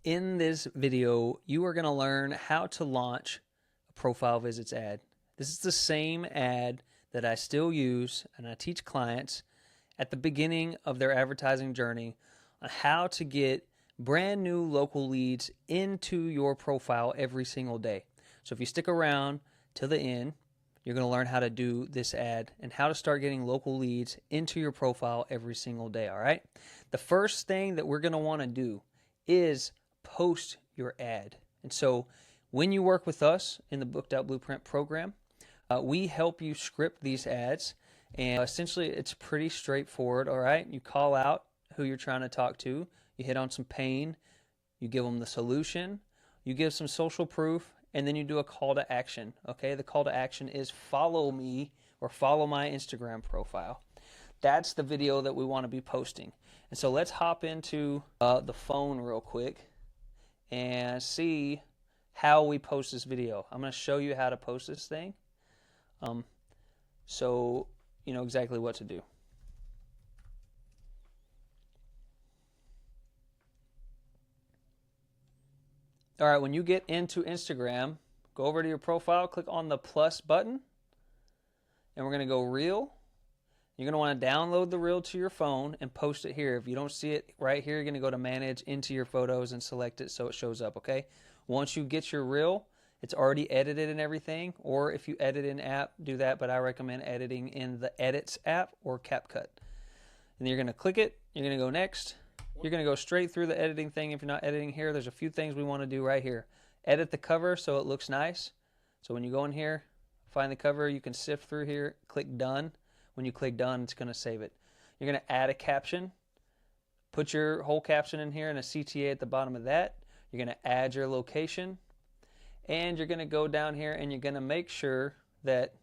In this video, you are going to learn how to launch a profile visits ad. This is the same ad that I still use and I teach clients at the beginning of their advertising journey on how to get brand new local leads into your profile every single day. So if you stick around to the end, you're going to learn how to do this ad and how to start getting local leads into your profile every single day, all right? The first thing that we're going to want to do is post your ad. And so when you work with us in the Booked Out Blueprint program, we help you script these ads, and essentially it's pretty straightforward, all right? You call out who you're trying to talk to, you hit on some pain, you give them the solution, you give some social proof, and then you do a call to action, okay? The call to action is follow me or follow my Instagram profile. That's the video that we want to be posting. And so let's hop into the phone real quick and see how we post this video. I'm going to show you how to post this thing, so you know exactly what to do. All right, when you get into Instagram, go over to your profile, click on the plus button, and we're going to go reel. You're going to want to download the reel to your phone and post it here. If you don't see it right here, you're going to go to manage into your photos and select it so it shows up, okay? Once you get your reel, it's already edited and everything, or if you edit in app, do that, but I recommend editing in the Edits app or CapCut. And then you're going to click it, you're going to go next. You're going to go straight through the editing thing. If you're not editing here, there's a few things we want to do right here. Edit the cover so it looks nice. So when you go in here, find the cover, you can sift through here, click done. When you click done, it's going to save it. You're going to add a caption. Put your whole caption in here and a CTA at the bottom of that. You're going to add your location. And you're going to go down here and you're going to make sure that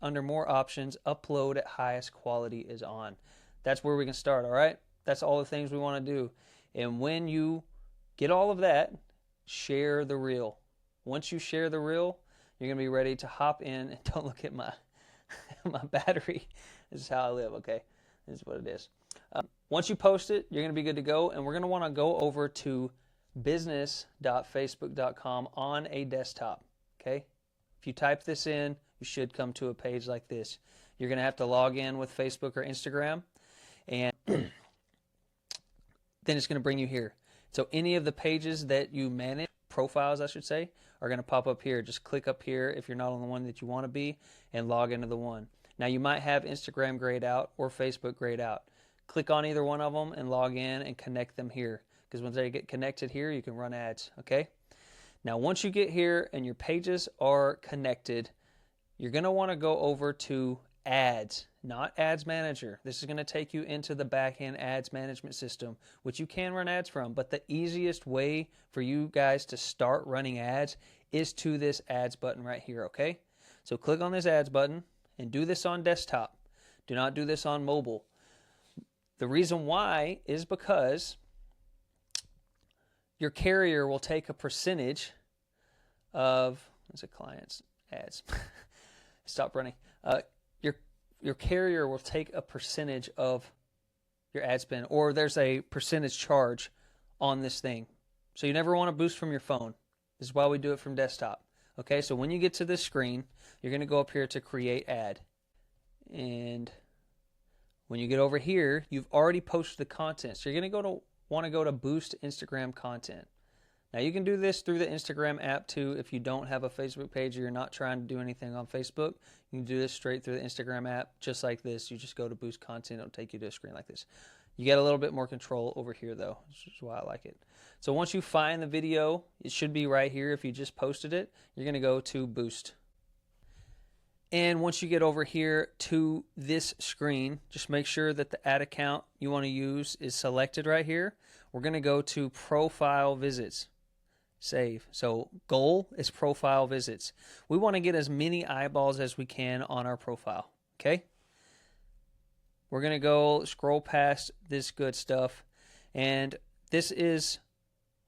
under more options, upload at highest quality is on. That's where we can start, all right? That's all the things we want to do. And when you get all of that, share the reel. Once you share the reel, you're going to be ready to hop in. And don't look at my battery. This is how I live, okay? This is what it is. Once you post it, you're going to be good to go. And we're going to want to go over to business.facebook.com on a desktop, okay? If you type this in, you should come to a page like this. You're going to have to log in with Facebook or Instagram, and then it's going to bring you here. So any of the pages that you manage, profiles I should say, are going to pop up here. Just click up here if you're not on the one that you want to be and log into the one. Now you might have Instagram grayed out or Facebook grayed out. Click on either one of them and log in and connect them here, because once they get connected here, you can run ads, okay? Now once you get here and your pages are connected, you're going to want to go over to Ads, not Ads Manager. This is going to take you into the back-end ads management system, which you can run ads from, but the easiest way for you guys to start running ads is to this Ads button right here, okay? So click on this Ads button and do this on desktop. Do not do this on mobile. The reason why is because your carrier will take a percentage of, what's it, clients, ads. Stop running. Your carrier will take a percentage of your ad spend, or there's a percentage charge on this thing. So you never want to boost from your phone. This is why we do it from desktop. Okay, so when you get to this screen, you're going to go up here to create ad. And when you get over here, you've already posted the content. So you're going to want to go to boost Instagram content. Now you can do this through the Instagram app too. If you don't have a Facebook page or you're not trying to do anything on Facebook, you can do this straight through the Instagram app just like this. You just go to boost content. It'll take you to a screen like this. You get a little bit more control over here though, which is why I like it. So once you find the video, it should be right here. If you just posted it, you're going to go to boost. And once you get over here to this screen, just make sure that the ad account you want to use is selected right here. We're going to go to profile visits. Save. So goal is profile visits. We want to get as many eyeballs as we can on our profile. Okay? We're going to go scroll past this good stuff. And this is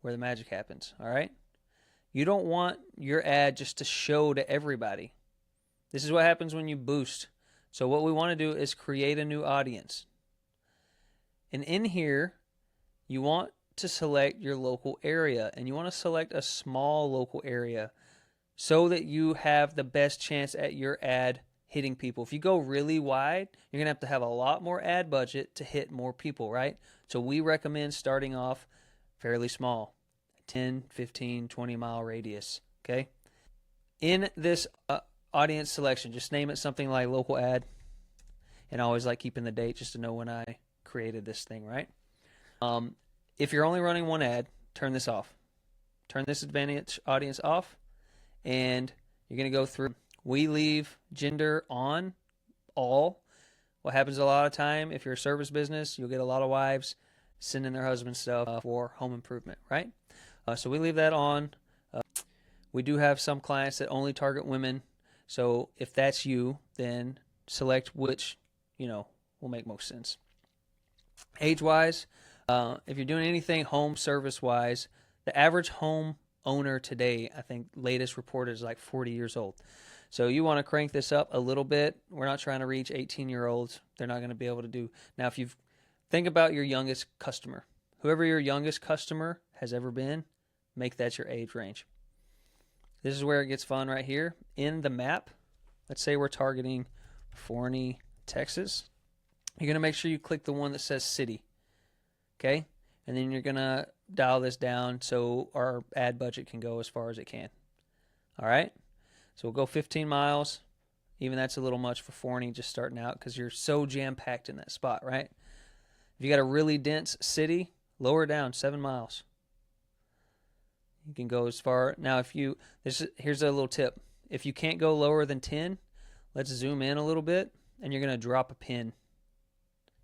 where the magic happens. All right? You don't want your ad just to show to everybody. This is what happens when you boost. So what we want to do is create a new audience. And in here, you want to select your local area, and you want to select a small local area so that you have the best chance at your ad hitting people. If you go really wide, you're going to have a lot more ad budget to hit more people, right? So we recommend starting off fairly small, 10, 15, 20-mile radius, okay? In this audience selection, just name it something like local ad, and I always like keeping the date just to know when I created this thing, right? If you're only running one ad, turn this off. Turn this advantage audience off, and you're going to go through. We leave gender on, all. What happens a lot of time, if you're a service business, you'll get a lot of wives sending their husband stuff for home improvement, right? So we leave that on. We do have some clients that only target women. So if that's you, then select which, will make most sense. Age-wise, if you're doing anything home service-wise, the average home owner today, I think latest report is like 40 years old. So you want to crank this up a little bit. We're not trying to reach 18-year-olds. They're not going to be able to do. Now, if you think about your youngest customer, whoever your youngest customer has ever been, make that your age range. This is where it gets fun right here. In the map, let's say we're targeting Forney, Texas. You're going to make sure you click the one that says city, okay? And then you're going to dial this down so our ad budget can go as far as it can. All right? So we'll go 15 miles. Even that's a little much for Forney just starting out because you're so jam-packed in that spot, right? If you got a really dense city, lower down 7 miles. You can go as far. Now, here's a little tip. If you can't go lower than 10, let's zoom in a little bit, and you're going to drop a pin.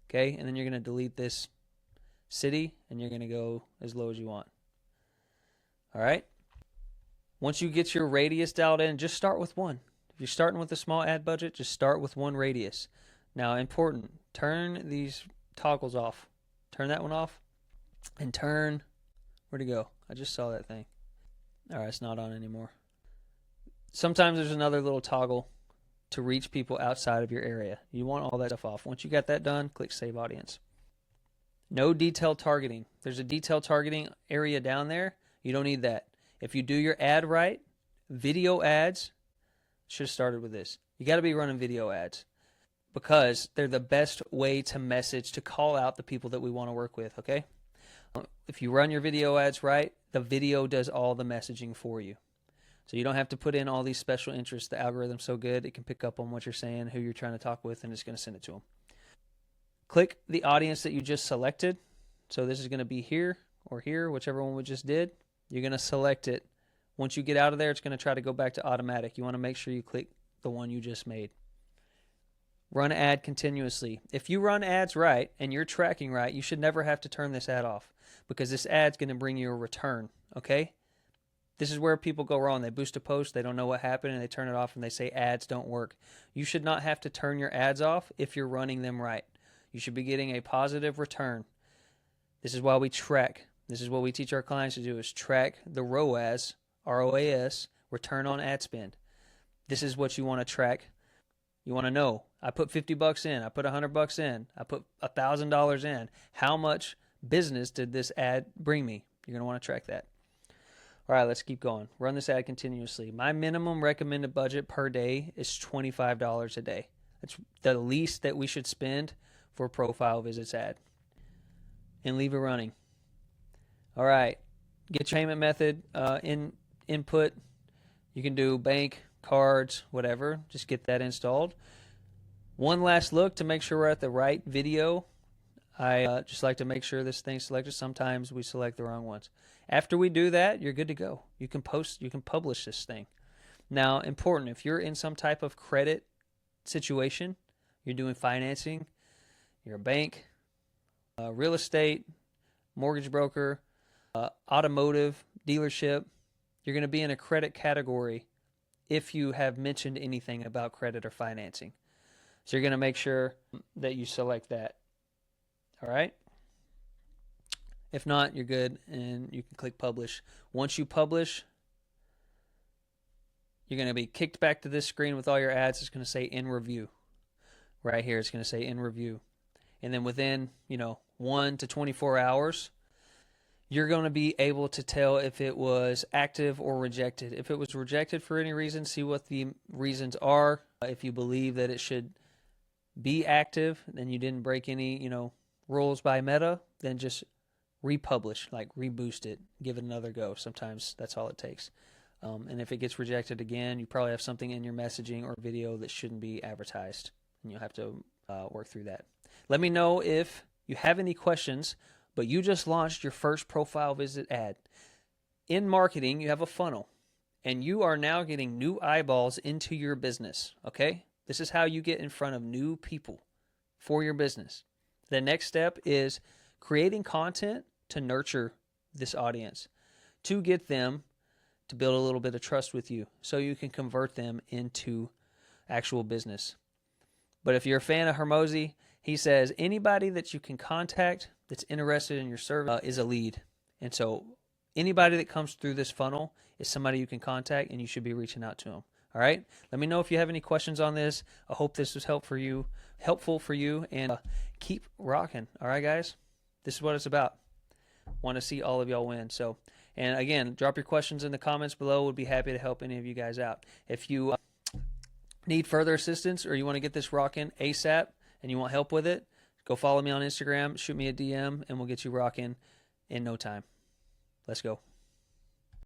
Okay? And then you're going to delete this city, and you're going to go as low as you want. All right? Once you get your radius dialed in, just start with one. If you're starting with a small ad budget, just start with one radius. Now, important, turn these toggles off. Turn that one off, and turn, where'd it go? I just saw that thing. All right, it's not on anymore. Sometimes there's another little toggle to reach people outside of your area. You want all that stuff off. Once you got that done, click Save Audience. No detailed targeting. There's a detailed targeting area down there. You don't need that. If you do your ad right, video ads, should have started with this. You got to be running video ads because they're the best way to message, to call out the people that we want to work with, okay? If you run your video ads right, the video does all the messaging for you. So you don't have to put in all these special interests. The algorithm's so good, it can pick up on what you're saying, who you're trying to talk with, and it's going to send it to them. Click the audience that you just selected. So this is going to be here or here, whichever one we just did. You're going to select it. Once you get out of there, it's going to try to go back to automatic. You want to make sure you click the one you just made. Run ad continuously. If you run ads right and you're tracking right, you should never have to turn this ad off because this ad's going to bring you a return, okay? This is where people go wrong. They boost a post, they don't know what happened, and they turn it off and they say ads don't work. You should not have to turn your ads off if you're running them right. You should be getting a positive return. This is why we track. This is what we teach our clients to do, is track the ROAS, R-O-A-S, return on ad spend. This is what you want to track. You want to know, I put $50 in, I put $100 in, I put $1,000 in. How much business did this ad bring me? You're going to want to track that. All right, let's keep going. Run this ad continuously. My minimum recommended budget per day is $25 a day. That's the least that we should spend for a profile visits ad. And leave it running. All right, get your payment method input. You can do bank, cards, whatever. Just get that installed. One last look to make sure we're at the right video. I just like to make sure this thing's selected. Sometimes we select the wrong ones. After we do that, you're good to go. You can publish this thing. Now, important, if you're in some type of credit situation, you're doing financing, you're a bank, real estate, mortgage broker, automotive dealership, you're going to be in a credit category if you have mentioned anything about credit or financing. So you're going to make sure that you select that. All right? If not, you're good, and you can click Publish. Once you publish, you're going to be kicked back to this screen with all your ads. It's going to say In Review. Right here, it's going to say In Review. And then within, 1 to 24 hours, you're going to be able to tell if it was active or rejected. If it was rejected for any reason, see what the reasons are. If you believe that it should be active, then you didn't break any, rules by Meta, then just republish, like reboost it, give it another go. Sometimes that's all it takes. And if it gets rejected again, you probably have something in your messaging or video that shouldn't be advertised, and you'll have to work through that. Let me know if you have any questions, but you just launched your first profile visit ad. In marketing, you have a funnel, and you are now getting new eyeballs into your business, okay? This is how you get in front of new people for your business. The next step is creating content to nurture this audience, to get them to build a little bit of trust with you so you can convert them into actual business. But if you're a fan of Hormozi, he says anybody that you can contact that's interested in your service is a lead. And so anybody that comes through this funnel is somebody you can contact, and you should be reaching out to them. All right? Let me know if you have any questions on this. I hope this was helpful for you, and keep rocking. All right, guys? This is what it's about. Want to see all of y'all win. So, and again, drop your questions in the comments below. Would be happy to help any of you guys out. If you need further assistance, or you want to get this rocking ASAP and you want help with it, go follow me on Instagram, shoot me a DM, and we'll get you rocking in no time. Let's go.